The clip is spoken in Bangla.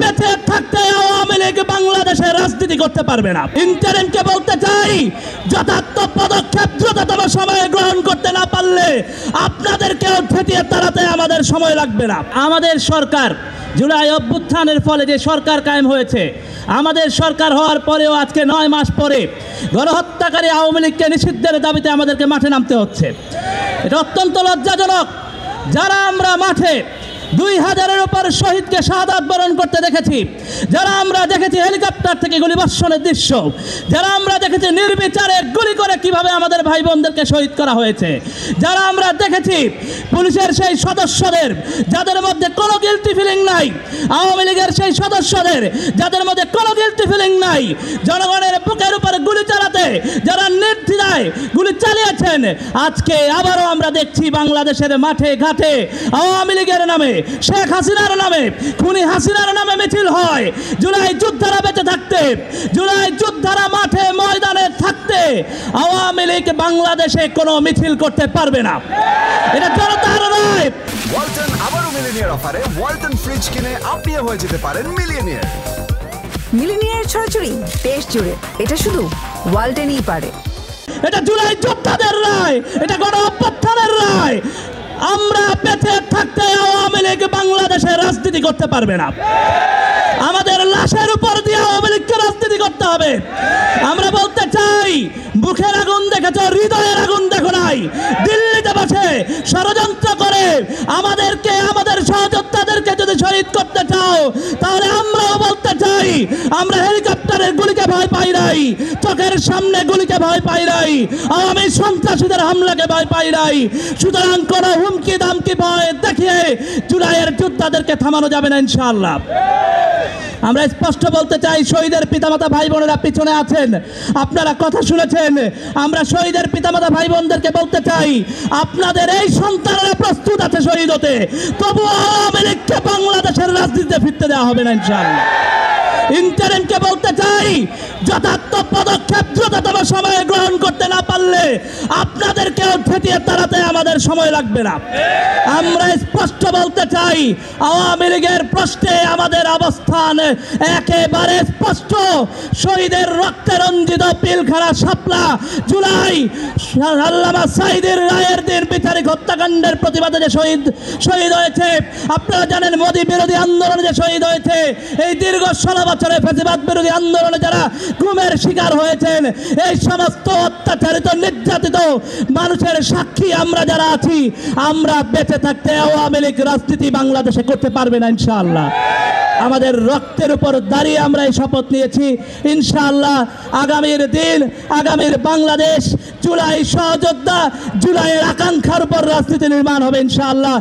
বেঁচে থাকতে আওয়ামী লীগ বাংলাদেশে রাজনীতি করতে পারবে না। ইন্টারিমকে বলতে চাই, যথার্থ পদক্ষেপ দ্রুততম সময়ে গ্রহণ করতে না পারলে আপনাদেরকেও ঠেটিয়ে তাড়াতে আমাদের সময় লাগবে না। আমাদের সরকার জুলাই অভ্যুত্থানের ফলে যে সরকার কায়েম হয়েছে, আমাদের সরকার হওয়ার পরেও আজকে 9 মাস পরে গণহত্যাকারী আওয়ামী লীগকে নিষিদ্ধের দাবিতে আমাদেরকে মাঠে নামতে হচ্ছে। এটা অত্যন্ত লজ্জাজনক। যারা আমরা মাঠে 2000-এর উপর শহীদকে শাহাদাত বরণ করতে দেখেছি, যারা আমরা দেখেছি হেলিকপ্টার থেকে গুলিবর্ষণের দৃশ্য, যারা আমরা দেখেছি নির্বিচারে গুলি করে কিভাবে আমাদের ভাই বোনদেরকে শহীদ করা হয়েছে, যারা আমরা দেখেছি পুলিশের সেই সদস্যদের যাদের মধ্যে কোনো গিলটি ফিলিং নাই, আওয়ামী লীগের সেই সদস্যদের যাদের মধ্যে কোনো গিলটি ফিলিং নাই, জনগণের বুকের উপরে গুলি চালাতে যারা নির্দ্বিধায় গুলি চালিয়েছেন, আজকে আবারও আমরা দেখছি বাংলাদেশের মাঠে ঘাটে আওয়ামী লীগের নামে, শেখ হাসিনার নামে, খুনি হাসিনার নামে মিছিল হয়। জুলাই যোদ্ধারা বেঁচে থাকতে, জুলাই যোদ্ধারা মাঠে ময়দানে থাকতে আওয়ামী লীগ বাংলাদেশে কোনো মিছিল করতে পারবে না। এটা জনতার নয়। ওয়ালটন আবারও মিলিনিয়ার অফারে ওয়ালটন ফ্রিজ কিনে আপনিও হয়ে যেতে পারেন মিলিয়নিয়ার। মিলিনিয়ার ছড়াছড়ি দেশ জুড়ে, এটা শুধু ওয়ালটনই পারে। এটা জুলাই যোদ্ধাদের রায়, এটা গণ অভ্যুত্থানের রায়। আমরা বেঁচে থাকতে আওয়ামী লীগ বাংলাদেশে রাজনীতি করতে পারবে না। আমাদের লাশের উপর দিয়ে আওয়ামী লীগকে রাজনীতি করতে হবে। আমরা বলতে চাই, মুখের আগুন দেখেছ, হৃদয়ের আগুন দেখো নাই। দিল্লিতে বসে ষড়যন্ত্র করে আমাদেরকে, আমাদের সহযোদ্ধাদেরকে যদি শহীদ করতে চাও, তাহলে আমরাও বলতে চাই, আমরা হেলিকপ্টারের গুলিকে ভয় পাই নাই, চোখের সামনে গুলিকে ভয় পাই নাই, আওয়ামী সন্ত্রাসীদের হামলাকে ভয় পাই নাই। সুতরাং কোন হুমকি দামকি ভয় দেখিয়ে জুলাইয়ের যোদ্ধাদেরকে থামানো যাবে না ইনশাআল্লাহ। আমরা স্পষ্ট বলতে চাই, শহীদের পিতামাতা ভাই বোনেরা পিছনে আছেন, আপনারা কথা শুনেছেন। আমরা শহীদের পিতামাতা ভাই বোনদেরকে বলতে চাই, আপনাদের এই সন্তানেরা প্রস্তুত আছে শহীদ হতে, তবু আওয়ামী লীগকে বাংলাদেশের রাজনীতিতে ফিরতে দেওয়া হবে না ইনশাআল্লাহ। ইন্টারিমকে বলতে চাই, যথার্থ পদক্ষেপ দ্রুততম সময়ে গ্রহণ করতে না পারলে আপনাদেরকেও ঠেটিয়ে তাড়াতে আমাদের সময় লাগবে না। আমরা স্পষ্ট বলতে চাই, আওয়ামী লীগের প্রশ্নে আমাদের অবস্থান একেবারে স্পষ্ট। শহীদের রক্তে রঞ্জিত পিলখানা শাপলা জুলাই আল্লামা সাঈদীর রায়ের দিন বিচারিক হত্যাকাণ্ডের প্রতিবাদে যে শহীদ হয়েছে, আপনারা জানেন মোদী বিরোধী আন্দোলনে যে শহীদ হয়েছে, এই দীর্ঘ 16 বছরে ফ্যাসিবাদ বিরোধী আন্দোলনে যারা গুমের শিকার হয়েছেন, এই সমস্ত অত্যাচারিত নির্যাতিত মানুষের সাক্ষী আমরা যারা আছি, আমরা বেঁচে থাকতে আওয়ামী লীগ রাজনীতি বাংলাদেশে করতে পারবে না ইনশাআল্লাহ। আমাদের রক্তের উপর দাঁড়িয়ে আমরা এই শপথ নিয়েছি, ইনশাআল্লাহ আগামীর দিন, আগামীর বাংলাদেশ জুলাই সহযোদ্ধা, জুলাইয়ের আকাঙ্ক্ষার উপর রাজনীতি নির্মাণ হবে ইনশাআল্লাহ।